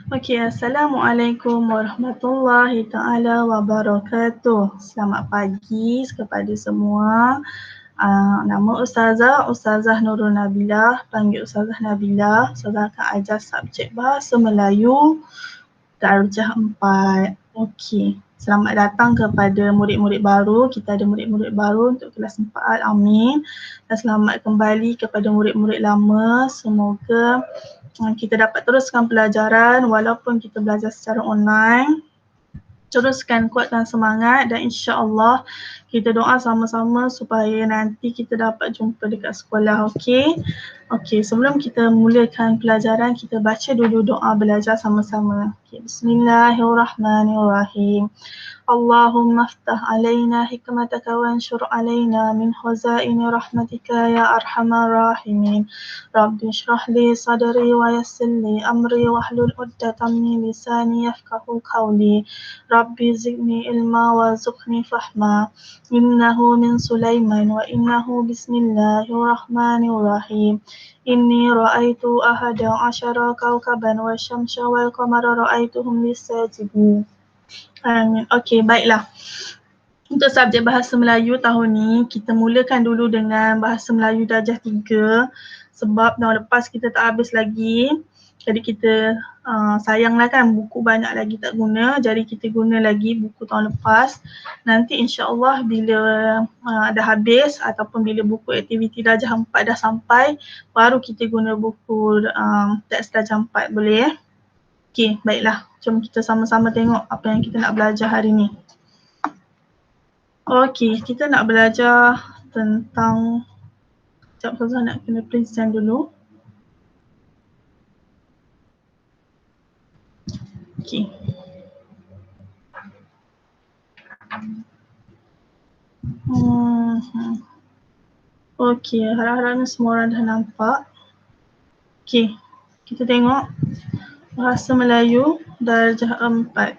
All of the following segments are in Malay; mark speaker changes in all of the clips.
Speaker 1: Okey, Assalamualaikum warahmatullahi taala wabarakatuh. Selamat pagi kepada semua. Nama Ustazah Nurul Nabilah, panggil Ustazah Nabilah. Ustazah akan ajar subjek Bahasa Melayu Darjah 4. Okey, selamat datang kepada murid-murid baru. Kita ada murid-murid baru untuk kelas 4. Amin. Dan selamat kembali kepada murid-murid lama. Semoga kita dapat teruskan pelajaran walaupun kita belajar secara online. Teruskan, kuatkan semangat dan insya-Allah kita doa sama-sama supaya nanti kita dapat jumpa dekat sekolah, okey? Okey, sebelum kita mulakan pelajaran, kita baca dulu doa belajar sama-sama. Okay, Bismillahirrahmanirrahim. اللهم افتح علينا حكمتك وانشر علينا من خزائن رحمتك يا أرحم الراحمين رب اشرح لي صدري ويسر لي أمري واحلل عقدة من لساني يفقهوا قولي ربي زدني علما وارزقني فهما إنه من سليمان وإنه بسم الله الرحمن الرحيم إني رأيت 11 كوكبا والشمس والقمر رأيتهم لي ساجدين. Okey, baiklah. Untuk subjek Bahasa Melayu tahun ni, kita mulakan dulu dengan Bahasa Melayu Darjah 3 sebab tahun lepas kita tak habis lagi. Jadi kita sayanglah kan buku banyak lagi tak guna, jadi kita guna lagi buku tahun lepas. Nanti insya-Allah bila dah habis ataupun bila buku aktiviti Darjah 4 dah sampai, baru kita guna buku teks Darjah 4, boleh? Okey, baiklah. Jom kita sama-sama tengok apa yang kita nak belajar hari ni. Okey, kita nak belajar tentang, sekejap Ustazah nak kena present dulu. Okey. Okey, harap-harapnya semua orang dah nampak. Okey, kita tengok Bahasa Melayu Darjah 4.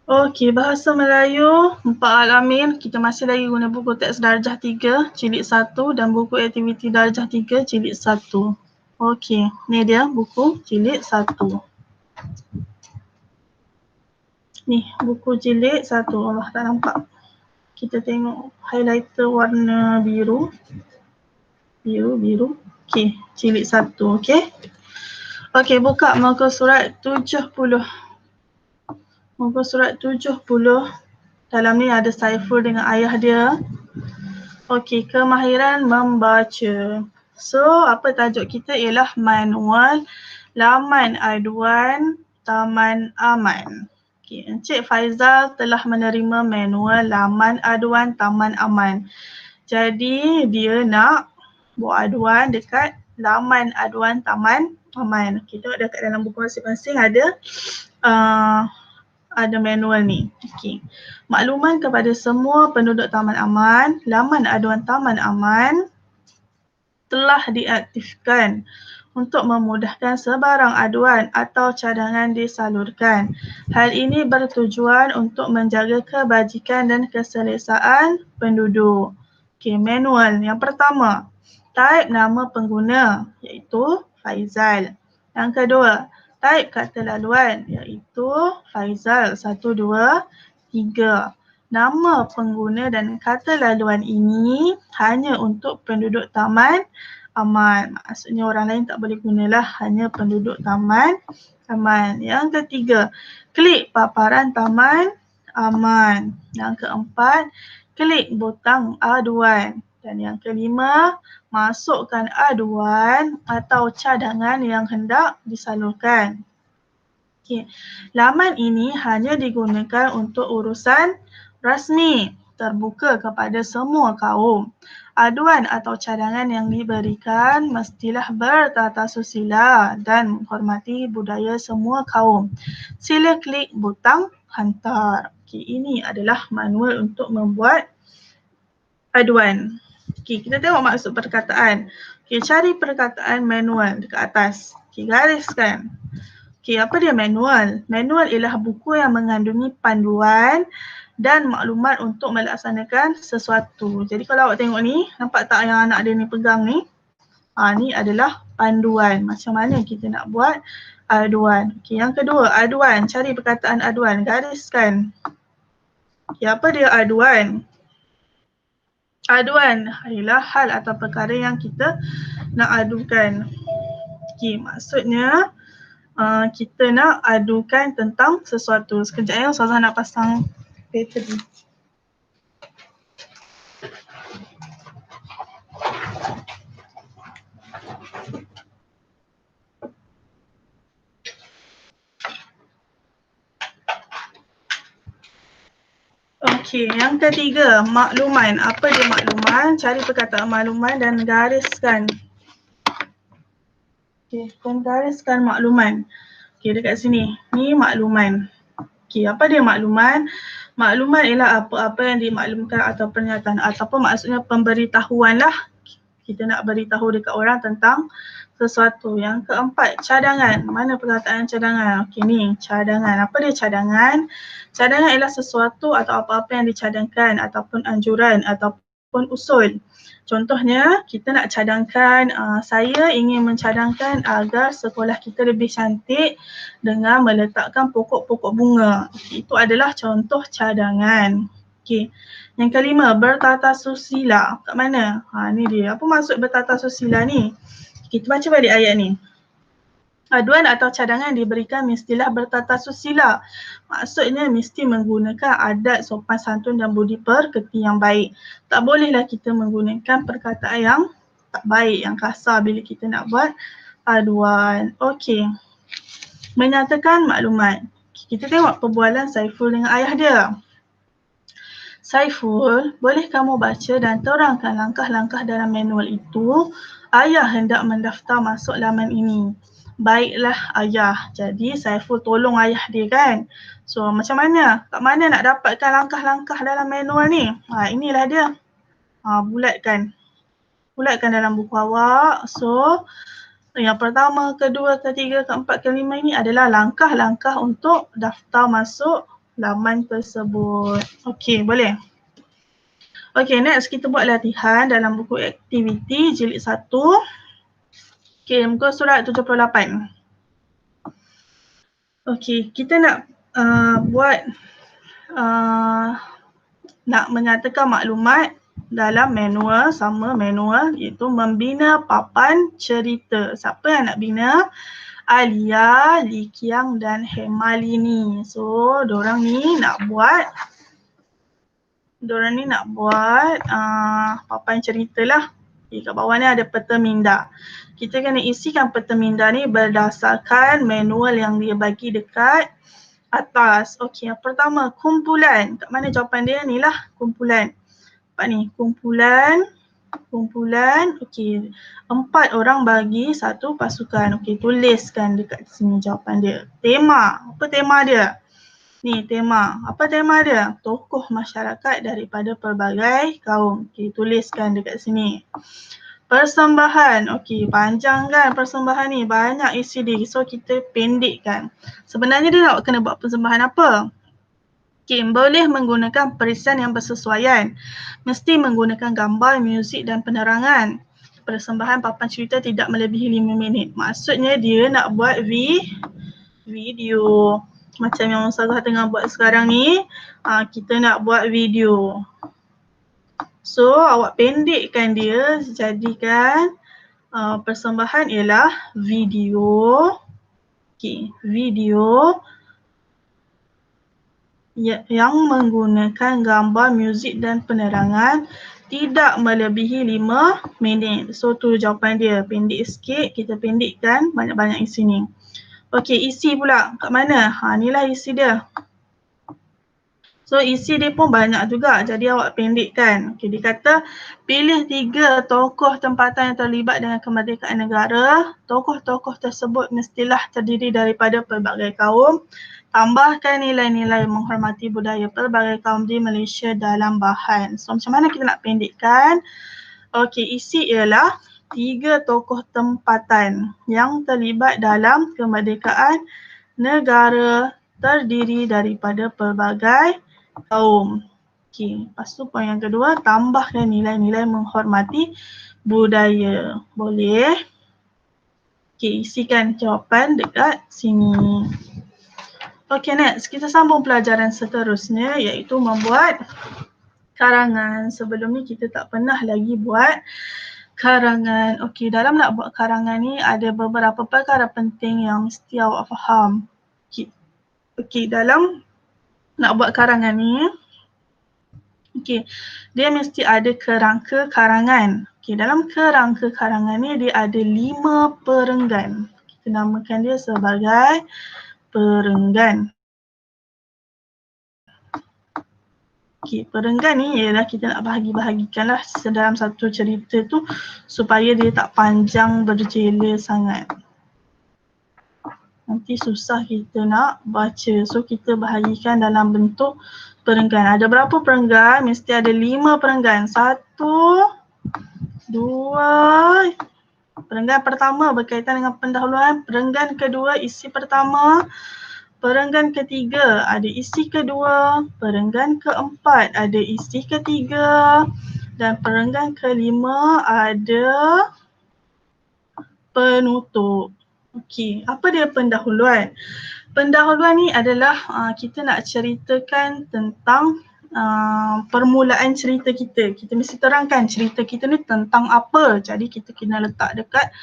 Speaker 1: Okey, Bahasa Melayu 4 Al-Amin. Kita masih lagi guna buku teks Darjah 3 Jilid 1 dan buku aktiviti Darjah 3 Jilid 1. Okey, ni dia buku Jilid 1. Ni buku Jilid 1. Allah tak nampak. Kita tengok highlighter warna biru. Biru. Okey, Jilid 1, okey. Okey, buka muka surat 70. Muka surat 70. Dalam ni ada Saiful dengan ayah dia. Okey, kemahiran membaca. So, apa tajuk kita ialah manual laman aduan Taman Aman. Okey, Encik Faizal telah menerima manual laman aduan Taman Aman. Jadi, dia nak buat aduan dekat laman aduan Taman Aman. Okey, tengok dekat dalam buku masing-masing ada manual ni. Okey. Makluman kepada semua penduduk Taman Aman, laman aduan Taman Aman telah diaktifkan untuk memudahkan sebarang aduan atau cadangan disalurkan. Hal ini bertujuan untuk menjaga kebajikan dan keselesaan penduduk. Okey, manual yang pertama, type nama pengguna iaitu Faizal. Yang kedua, type kata laluan iaitu Faizal 1, 2, 3. Nama pengguna dan kata laluan ini hanya untuk penduduk Taman Aman. Maksudnya orang lain tak boleh gunalah, hanya penduduk Taman Aman. Yang ketiga, klik paparan Taman Aman. Yang keempat, klik butang aduan. Dan yang kelima, masukkan aduan atau cadangan yang hendak disalurkan. Okay. Laman ini hanya digunakan untuk urusan rasmi, terbuka kepada semua kaum. Aduan atau cadangan yang diberikan mestilah bertata susila dan menghormati budaya semua kaum. Sila klik butang hantar. Okay, ini adalah manual untuk membuat aduan. Okay, kita tengok maksud perkataan. Okay, cari perkataan manual dekat atas. Okay, gariskan. Okay, apa dia manual? Manual ialah buku yang mengandungi panduan dan maklumat untuk melaksanakan sesuatu. Jadi kalau awak tengok ni, nampak tak yang anak dia ni pegang ni? Ni adalah panduan. Macam mana kita nak buat aduan. Okey, yang kedua, aduan. Cari perkataan aduan. Gariskan. Okey, apa dia aduan? Aduan adalah hal atau perkara yang kita nak adukan. Okey, maksudnya kita nak adukan tentang sesuatu. Sekejap ya, Ustazah nak pasang bateri. Okey, yang ketiga, makluman. Apa dia makluman? Cari perkataan makluman dan gariskan. Okey, dan gariskan makluman. Okey, dekat sini. Ni makluman. Okey, apa dia makluman? Makluman ialah apa-apa yang dimaklumkan atau pernyataan ataupun maksudnya pemberitahuan lah. Kita nak beritahu dekat orang tentang sesuatu. Yang keempat, cadangan. Mana perkataan cadangan? Okey ni, cadangan. Apa dia cadangan? Cadangan ialah sesuatu atau apa-apa yang dicadangkan ataupun anjuran ataupun usul. Contohnya, kita nak cadangkan, saya ingin mencadangkan agar sekolah kita lebih cantik dengan meletakkan pokok-pokok bunga. Itu adalah contoh cadangan. Okey. Yang kelima, bertata susila. Kat mana? Ni dia. Apa maksud bertata susila ni? Kita baca balik ayat ni. Aduan atau cadangan diberikan mestilah bertata susila. Maksudnya mesti menggunakan adat, sopan santun dan budi pekerti yang baik. Tak bolehlah kita menggunakan perkataan yang tak baik, yang kasar bila kita nak buat aduan. Okey. Menyatakan maklumat. Kita tengok perbualan Saiful dengan ayah dia. Saiful, boleh kamu baca dan terangkan langkah-langkah dalam manual itu? Ayah hendak mendaftar masuk laman ini. Baiklah ayah. Jadi Saiful tolong ayah dia kan. So macam mana? Kat mana nak dapatkan langkah-langkah dalam manual ni? Inilah dia. Bulatkan. Bulatkan dalam buku awak. So yang pertama, kedua, ketiga, keempat, kelima ini adalah langkah-langkah untuk daftar masuk laman tersebut. Okey, boleh? Okey, next kita buat latihan dalam buku aktiviti jilid 1. Okey, muka surat 78. Okey, kita nak buat nak menyatakan maklumat dalam manual, sama manual, iaitu membina papan cerita. Siapa yang nak bina? Alia, Li Qiang dan Hemalini. So, diorang ni nak buat papan cerita lah. Okay, kat bawah ni ada peta minda. Kita kena isikan peta minda ni berdasarkan manual yang dia bagi dekat atas. Okey, yang pertama, kumpulan. Kat mana jawapan dia? Ni lah, kumpulan. Nampak ni, kumpulan. Okey, 4 orang bagi satu pasukan. Okey, tuliskan dekat sini jawapan dia. Tema. Apa tema dia? Ni tema. Apa tema dia? Tokoh masyarakat daripada pelbagai kaum. Okey, tuliskan dekat sini. Persembahan. Okey, panjang kan persembahan ni. Banyak isi dia. So, kita pendekkan. Sebenarnya dia nak kena buat persembahan apa? Okey, boleh menggunakan perisian yang bersesuaian. Mesti menggunakan gambar, muzik dan penerangan. Persembahan papan cerita tidak melebihi 5 minit. Maksudnya dia nak buat video. Macam yang Ustazah tengah buat sekarang ni, kita nak buat video. So, awak pendekkan dia, jadikan persembahan ialah video. Okey, video yang menggunakan gambar, muzik dan penerangan tidak melebihi 5 minit. So, tu jawapan dia. Pendek sikit, kita pendekkan banyak-banyak isi ni. Okey, isi pula. Kat mana? Inilah isi dia. So, isi dia pun banyak juga. Jadi, awak pendekkan. Okey, dia kata pilih 3 tokoh tempatan yang terlibat dengan kemerdekaan negara. Tokoh-tokoh tersebut mestilah terdiri daripada pelbagai kaum. Tambahkan nilai-nilai menghormati budaya pelbagai kaum di Malaysia dalam bahan. So, macam mana kita nak pendekkan? Okey, isi ialah 3 tokoh tempatan yang terlibat dalam kemerdekaan negara terdiri daripada pelbagai kaum. Okey, lepas tu poin yang kedua, tambahkan nilai-nilai menghormati budaya. Boleh? Okey, isikan jawapan dekat sini. Okey, next. Kita sambung pelajaran seterusnya iaitu membuat karangan. Sebelum ni kita tak pernah lagi buat karangan. Okey, dalam nak buat karangan ni ada beberapa perkara penting yang mesti awak faham. Okey, dalam nak buat karangan ni, okey, dia mesti ada kerangka karangan. Okey, dalam kerangka karangan ni dia ada 5 perenggan. Kita namakan dia sebagai perenggan. Okey, perenggan ni ialah kita nak bahagi-bahagikanlah dalam satu cerita tu supaya dia tak panjang berjela sangat. Nanti susah kita nak baca. So kita bahagikan dalam bentuk perenggan. Ada berapa perenggan? Mesti ada 5 perenggan. 1, 2. Perenggan pertama berkaitan dengan pendahuluan. Perenggan kedua isi pertama. Perenggan ketiga ada isi kedua. Perenggan keempat ada isi ketiga. Dan perenggan kelima ada penutup. Okey, apa dia pendahuluan? Pendahuluan ni adalah kita nak ceritakan tentang permulaan cerita kita. Kita mesti terangkan cerita kita ni tentang apa. Jadi kita kena letak dekat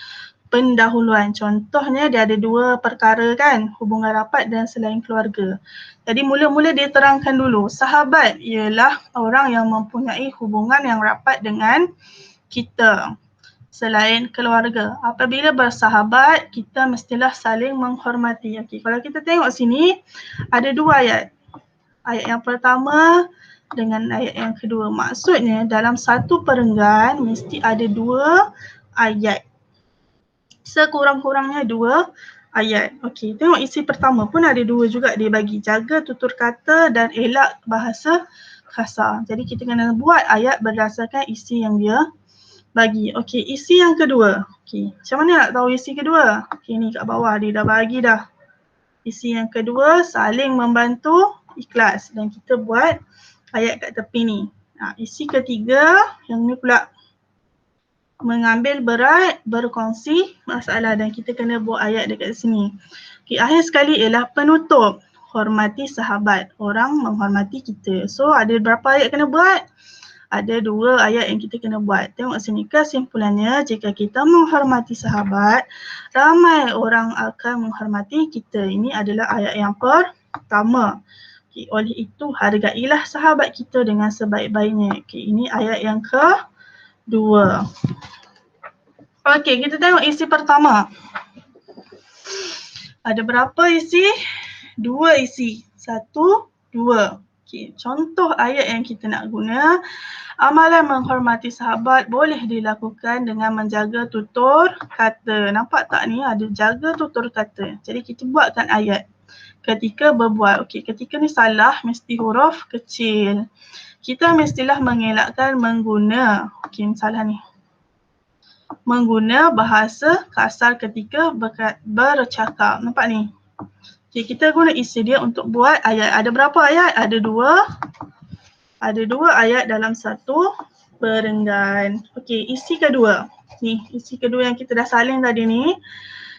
Speaker 1: pendahuluan. Contohnya dia ada 2 perkara kan, hubungan rapat dan selain keluarga. Jadi mula-mula dia terangkan dulu, sahabat ialah orang yang mempunyai hubungan yang rapat dengan kita. Selain keluarga. Apabila bersahabat, kita mestilah saling menghormati. Okey, kalau kita tengok sini, ada 2 ayat. Ayat yang pertama dengan ayat yang kedua. Maksudnya dalam satu perenggan mesti ada 2 ayat. Sekurang-kurangnya 2 ayat. Okey, tengok isi pertama pun ada 2 juga dia bagi. Jaga tutur kata dan elak bahasa kasar. Jadi kita kena buat ayat berdasarkan isi yang dia bagi. Okey, isi yang kedua. Okey, macam mana nak tahu isi kedua? Okey, ni kat bawah dia dah bagi dah. Isi yang kedua, saling membantu, ikhlas. Dan kita buat ayat kat tepi ni. Isi ketiga, yang ni pula mengambil berat, berkongsi masalah. Dan kita kena buat ayat dekat sini. Okey, akhir sekali ialah penutup. Hormati sahabat. Orang menghormati kita. So, ada berapa ayat kena buat? Ada 2 ayat yang kita kena buat. Tengok sini, kesimpulannya jika kita menghormati sahabat, ramai orang akan menghormati kita. Ini adalah ayat yang pertama. Okay, oleh itu hargailah sahabat kita dengan sebaik-baiknya. Okay, ini ayat yang kedua. Okey, kita tengok isi pertama. Ada berapa isi? 2 isi. 1, 2. Okey, contoh ayat yang kita nak guna. Amalan menghormati sahabat boleh dilakukan dengan menjaga tutur kata. Nampak tak ni ada jaga tutur kata. Jadi kita buatkan ayat. Ketika berbuat. Okey, ketika ni salah mesti huruf kecil. Kita mestilah mengelakkan mengguna. Okey, salah ni. Mengguna bahasa kasar ketika bercakap. Nampak ni? Okay, kita guna isi dia untuk buat ayat. Ada berapa ayat? Ada 2. Ada 2 ayat dalam satu perenggan. Okey, isi kedua. Ni, isi kedua yang kita dah salin tadi ni.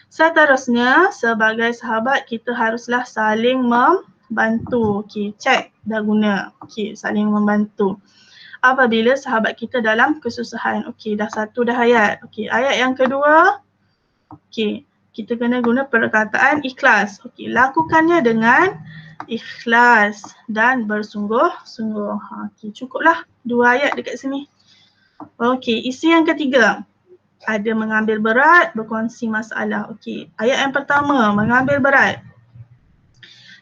Speaker 1: Seterusnya, sebagai sahabat kita haruslah saling membantu. Okey, cek dah guna. Okey, saling membantu. Apabila sahabat kita dalam kesusahan. Okey, dah 1 dah ayat. Okey, ayat yang kedua. Okey, kita kena guna perkataan ikhlas. Okey, lakukannya dengan ikhlas dan bersungguh-sungguh. Okey, cukuplah 2 ayat dekat sini. Okey, isi yang ketiga. Ada mengambil berat, berkongsi masalah. Okey, ayat yang pertama, mengambil berat.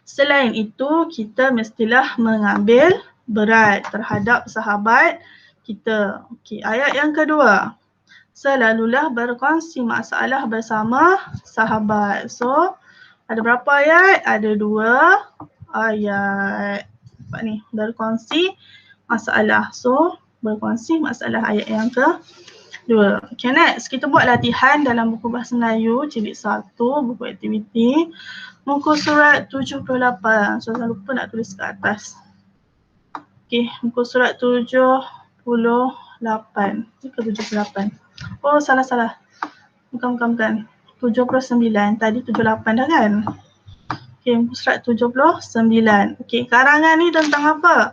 Speaker 1: Selain itu, kita mestilah mengambil berat terhadap sahabat kita. Okey, ayat yang kedua. Selalulah berkongsi masalah bersama sahabat. So, ada berapa ayat? Ada 2 ayat. Nampak ni, berkongsi masalah. So, berkongsi masalah ayat yang kedua. Okay, next. Kita buat latihan dalam buku Bahasa Melayu, jilid 1, buku aktiviti. Muka surat 78. So, jangan lupa nak tulis kat atas. Okay, muka surat 78. Ini ke 78. Oh, salah. Bukan. 79. Tadi 78 dah kan? Okey, muka surat 79. Okey, karangan ni tentang apa?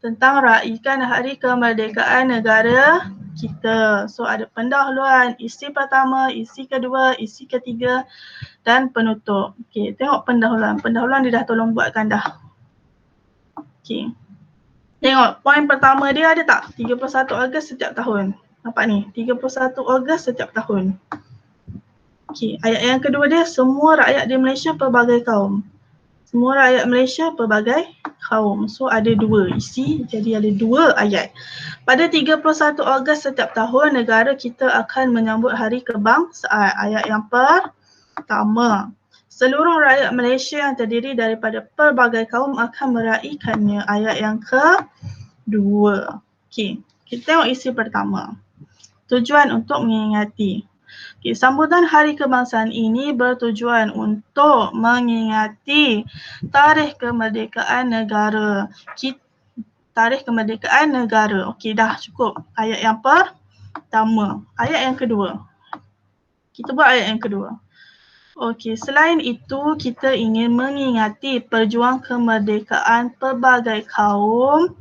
Speaker 1: Tentang raikan Hari Kemerdekaan Negara kita. So, ada pendahuluan, isi pertama, isi kedua, isi ketiga dan penutup. Okey, tengok pendahuluan. Pendahuluan dia dah tolong buatkan dah. Okey. Tengok, poin pertama dia ada tak? 31 Ogos setiap tahun. Nampak ni? 31 Ogos setiap tahun. Okey, ayat yang kedua dia, semua rakyat di Malaysia pelbagai kaum. Semua rakyat Malaysia pelbagai kaum. So ada dua isi, jadi ada dua ayat. Pada 31 Ogos setiap tahun, negara kita akan menyambut Hari Kebangsaan. Ayat yang pertama. Seluruh rakyat Malaysia yang terdiri daripada pelbagai kaum akan meraikannya. Ayat yang kedua. Okey, kita tengok isi pertama. Tujuan untuk mengingati. Okay, sambutan Hari Kebangsaan ini bertujuan untuk mengingati Tarikh Kemerdekaan Negara. Tarikh Kemerdekaan Negara. Okey, dah cukup. Ayat yang pertama. Ayat yang kedua. Kita buat ayat yang kedua. Okey, selain itu kita ingin mengingati perjuang kemerdekaan pelbagai kaum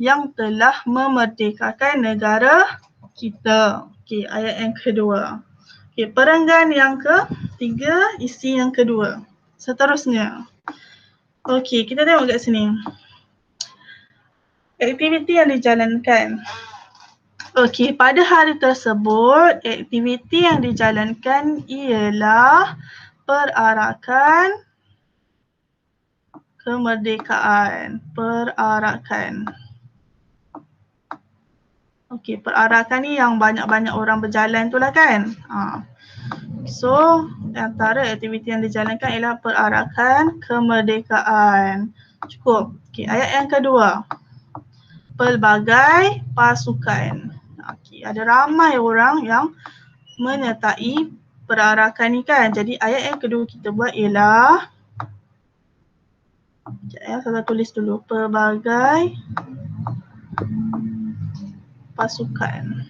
Speaker 1: yang telah memerdekakan negara kita. Okey, ayat yang kedua. Okey, perenggan yang ketiga, isi yang kedua. Seterusnya. Okey, kita tengok kat sini. Aktiviti yang dijalankan. Okey, pada hari tersebut, aktiviti yang dijalankan ialah perarakan kemerdekaan. Perarakan. Okey, perarakan ni yang banyak-banyak orang berjalan tu lah kan. So, antara aktiviti yang dijalankan ialah perarakan kemerdekaan. Cukup. Okey, ayat yang kedua. Pelbagai pasukan. Okey, ada ramai orang yang menyertai perarakan ni kan. Jadi ayat yang kedua kita buat ialah, sekejap ya, saya tulis dulu. Pelbagai pasukan.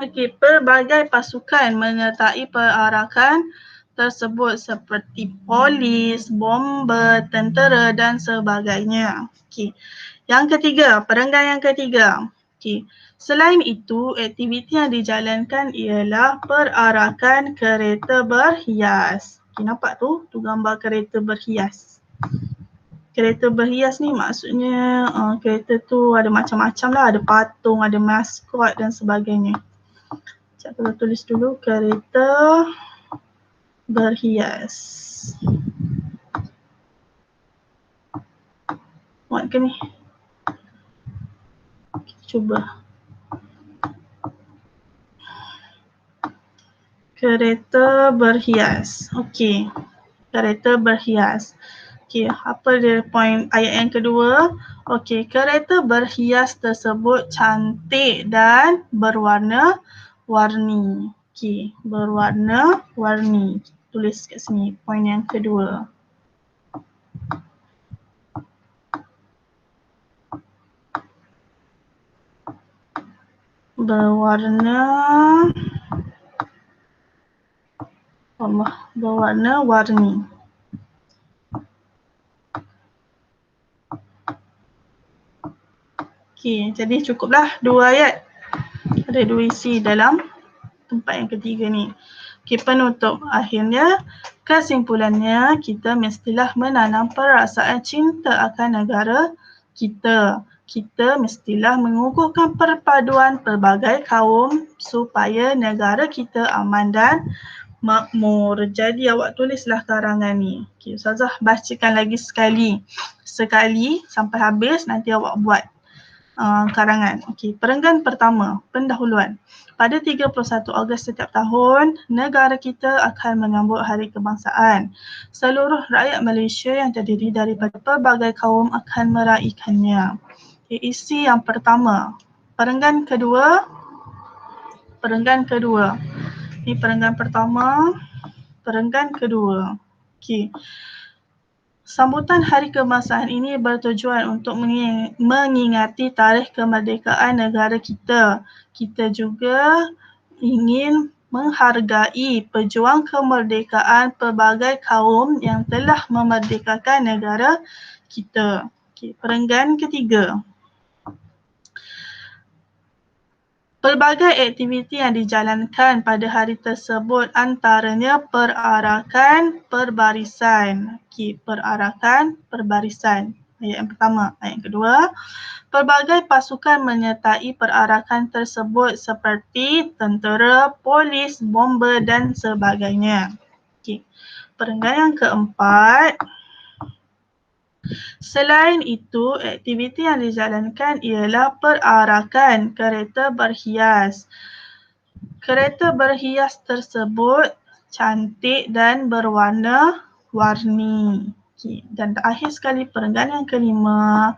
Speaker 1: Okey, pelbagai pasukan menyertai perarakan tersebut seperti polis, bomber, tentera dan sebagainya. Okey. Yang ketiga, perenggan yang ketiga. Okey. Selain itu, aktiviti yang dijalankan ialah perarakan kereta berhias. Okey, nampak tu? Tu gambar kereta berhias. Kereta berhias ni maksudnya kereta tu ada macam-macam lah. Ada patung, ada maskot dan sebagainya. Sekejap kita tulis dulu, kereta berhias. Muat ke ni? Kita cuba. Kereta berhias. Okey. Kereta berhias. Okey, apa dia poin ayat yang kedua? Okey, kereta berhias tersebut cantik dan berwarna-warni. Okey, berwarna-warni. Tulis kat sini poin yang kedua. Berwarna-warni. Okey, jadi cukuplah dua ayat. Ada dua isi dalam tempat yang ketiga ni. Okey, penutup. Akhirnya, kesimpulannya kita mestilah menanam perasaan cinta akan negara kita. Kita mestilah mengukuhkan perpaduan pelbagai kaum supaya negara kita aman dan makmur. Jadi awak tulislah karangan ni. Okey, Ustazah bacakan lagi sekali sampai habis, nanti awak buat karangan. Okey, perenggan pertama, pendahuluan. Pada 31 Ogos setiap tahun, negara kita akan menyambut Hari Kebangsaan. Seluruh rakyat Malaysia yang terdiri daripada pelbagai kaum akan meraikannya. Okay, isi yang pertama. Perenggan kedua, perenggan kedua. Ini perenggan pertama, perenggan kedua. Okey. Sambutan Hari Kebangsaan ini bertujuan untuk mengingati tarikh kemerdekaan negara kita. Kita juga ingin menghargai pejuang kemerdekaan pelbagai kaum yang telah memerdekakan negara kita. Okey, perenggan ketiga. Pelbagai aktiviti yang dijalankan pada hari tersebut antaranya perarakan perbarisan. Okey, perarakan perbarisan. Ayat yang pertama. Ayat yang kedua, pelbagai pasukan menyertai perarakan tersebut seperti tentera, polis, bomber dan sebagainya. Okey. Perenggan yang keempat, selain itu, aktiviti yang dijalankan ialah perarakan kereta berhias. Kereta berhias tersebut cantik dan berwarna-warni. Okay. Dan terakhir sekali perenggan yang kelima,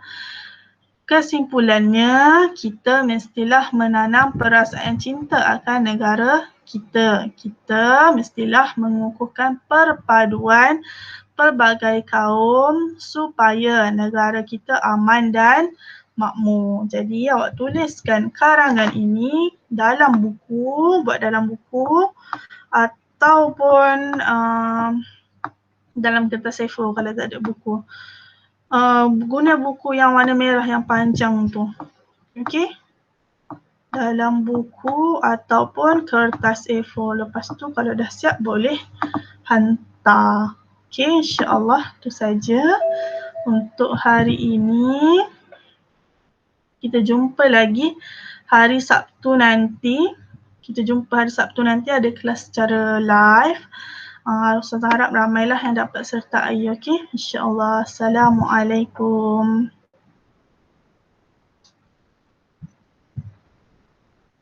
Speaker 1: kesimpulannya kita mestilah menanam perasaan cinta akan negara kita. Kita mestilah mengukuhkan perpaduan pelbagai kaum supaya negara kita aman dan makmur. Jadi awak tuliskan karangan ini dalam buku, buat dalam buku ataupun dalam kertas A4 kalau tak ada buku. Guna buku yang warna merah yang panjang tu. Okey? Dalam buku ataupun kertas A4. Lepas tu kalau dah siap boleh hantar. Okey, insya-Allah itu saja untuk hari ini. Kita jumpa lagi hari Sabtu nanti. Kita jumpa hari Sabtu nanti, ada kelas secara live. Ustazah harap ramailah yang dapat sertai. Okey, insya-Allah. Assalamualaikum.